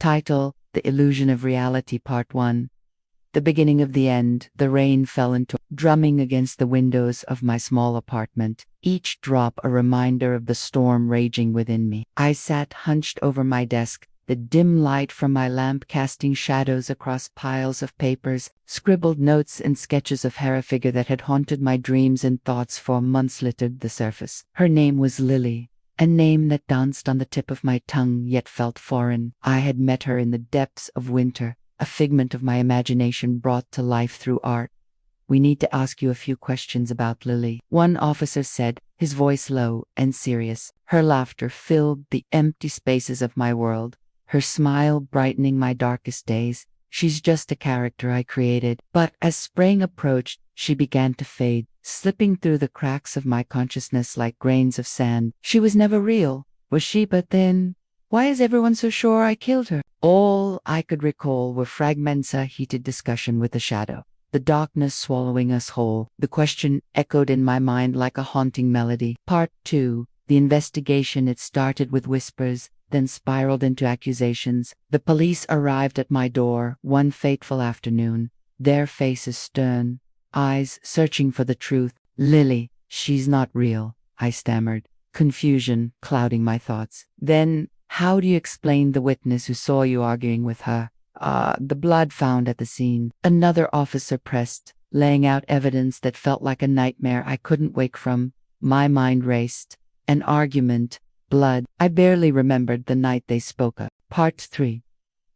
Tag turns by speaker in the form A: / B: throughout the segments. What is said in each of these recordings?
A: Title: The Illusion of Reality, Part 1. The beginning of the end. The rain fell into drumming against the windows of my small apartment, each drop a reminder of the storm raging within me. I sat hunched over my desk, the dim light from my lamp casting shadows across piles of papers, scribbled notes and sketches of her figure that had haunted my dreams and thoughts for months littered the surface. Her name was Lily. A name that danced on the tip of my tongue yet felt foreign. I had met her in the depths of winter, a figment of my imagination brought to life through art. "We need to ask you a few questions about Lily," one officer said, his voice low and serious. Her laughter filled the empty spaces of my world, her smile brightening my darkest days. "She's just a character I created." But as spring approached, she began to fade, slipping through the cracks of my consciousness like grains of sand. She was never real, was she? But then, why is everyone so sure I killed her? All I could recall were fragments of heated discussion with the shadow, the darkness swallowing us whole. The question echoed in my mind like a haunting melody. Part 2. The investigation. It started with whispers, then spiraled into accusations. The police arrived at my door one fateful afternoon, their faces stern, eyes searching for the truth. "Lily, she's not real," I stammered, confusion clouding my thoughts. "Then, how do you explain the witness who saw you arguing with her?" The blood found at the scene," another officer pressed, laying out evidence that felt like a nightmare I couldn't wake from. My mind raced. An argument, blood. I barely remembered the night they spoke of. Part 3.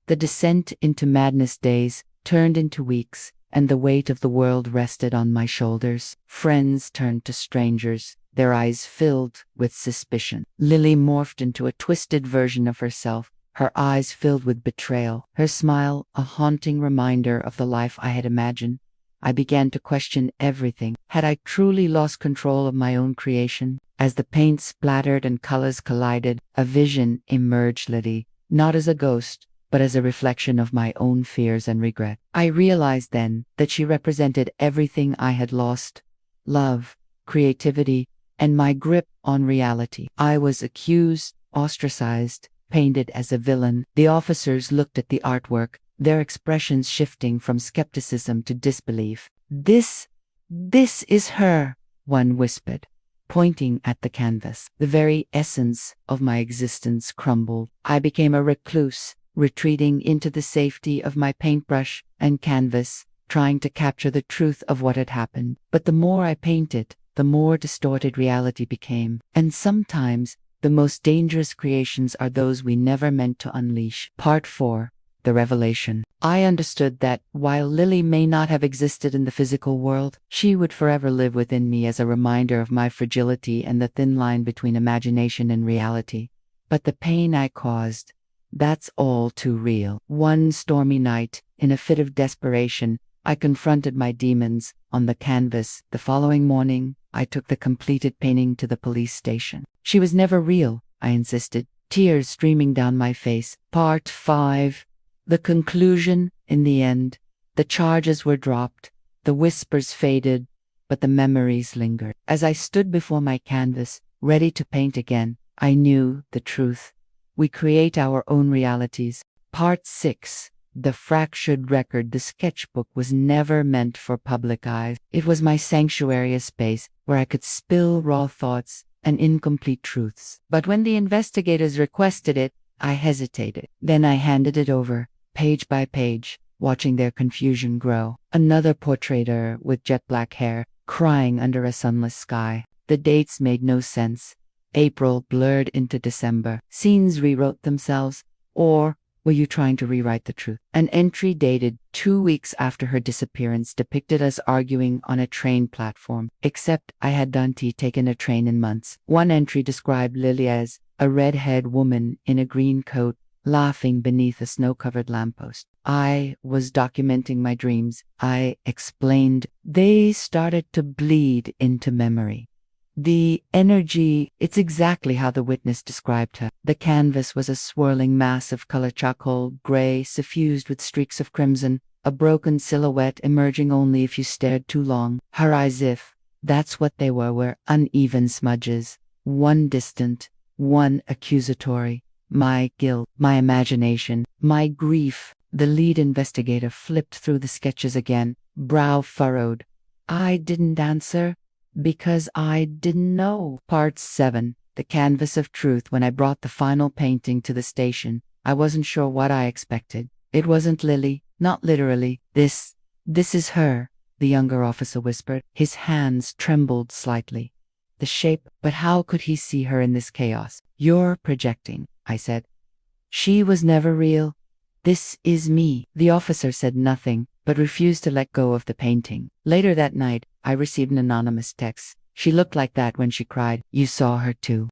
A: The descent into madness. Days turned into weeks, and the weight of the world rested on my shoulders. Friends turned to strangers, their eyes filled with suspicion. Lily morphed into a twisted version of herself, her eyes filled with betrayal, her smile a haunting reminder of the life I had imagined. I began to question everything. Had I truly lost control of my own creation? As the paint splattered and colors collided, a vision emerged. Lily, not as a ghost, but as a reflection of my own fears and regret. I realized then that she represented everything I had lost: love, creativity, and my grip on reality. I was accused, ostracized, painted as a villain. The officers looked at the artwork, their expressions shifting from skepticism to disbelief. This is her," one whispered, pointing at the canvas. The very essence of my existence crumbled. I became a recluse, retreating into the safety of my paintbrush and canvas, trying to capture the truth of what had happened. But the more I painted, the more distorted reality became. And sometimes, the most dangerous creations are those we never meant to unleash. Part 4. The Revelation. I understood that, while Lily may not have existed in the physical world, she would forever live within me as a reminder of my fragility and the thin line between imagination and reality. But the pain I caused, that's all too real. One stormy night, in a fit of desperation, I confronted my demons on the canvas. The following morning, I took the completed painting to the police station. "She was never real," I insisted, tears streaming down my face. Part 5. The conclusion. In the end, the charges were dropped, the whispers faded, but the memories lingered. As I stood before my canvas, ready to paint again, I knew the truth. We create our own realities. Part 6. The Fractured Record. The sketchbook was never meant for public eyes. It was my sanctuary, a space where I could spill raw thoughts and incomplete truths. But when the investigators requested it, I hesitated. Then I handed it over, page by page, watching their confusion grow. Another portraitor with jet black hair, crying under a sunless sky. The dates made no sense. April blurred into December. Scenes rewrote themselves. Or were you trying to rewrite the truth? An entry dated 2 weeks after her disappearance depicted us arguing on a train platform, except I had taken a train in months. One entry described Lily as a red-haired woman in a green coat, laughing beneath a snow-covered lamppost. I was documenting my dreams. I explained. They started to bleed into memory. The energy, it's exactly how the witness described her. The canvas was a swirling mass of color: charcoal gray suffused with streaks of crimson, a broken silhouette emerging only if you stared too long. Her eyes, if that's what they were uneven smudges, one distant, one accusatory. my guilt, my imagination, my grief. The lead investigator flipped through the sketches again, brow furrowed. I didn't answer because I didn't know. Part 7. The Canvas of Truth. When I brought the final painting to the station, I wasn't sure what I expected. It wasn't Lily, not literally. This is her, the younger officer whispered. His hands trembled slightly. The shape, but how could he see her in this chaos? You're projecting, I said. She was never real. This is me. The officer said nothing, but refused to let go of the painting. Later that night, I received an anonymous text. She looked like that when she cried. You saw her too.